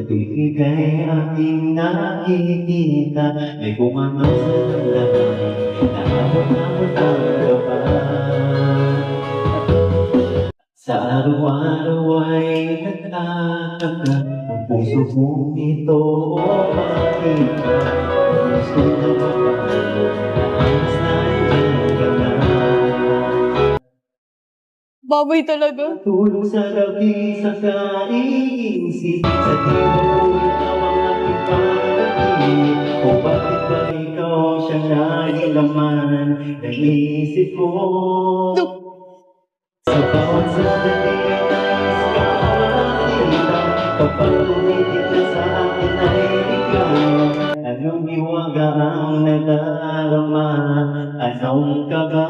tuwing ika'y aking nakikita, may kumamaw sa damdamin, naabot-abot ang gaba. Sa araw-araw ay nagtataka, ang puso kong ito o makita. Gusto na mapaano, nais na andyan ka na. Baboy talaga. Tulog sa gabi sa kaiisip, sa di mo ikaw ang aking panaginip. Kung bakit ba ikaw siyang nailaman ng isip ko. Sa bawat sandali ay nais ka makita, kapag tumitig na sa akin ay ikaw. Anong hiwaga ang nadarama, anong kaba?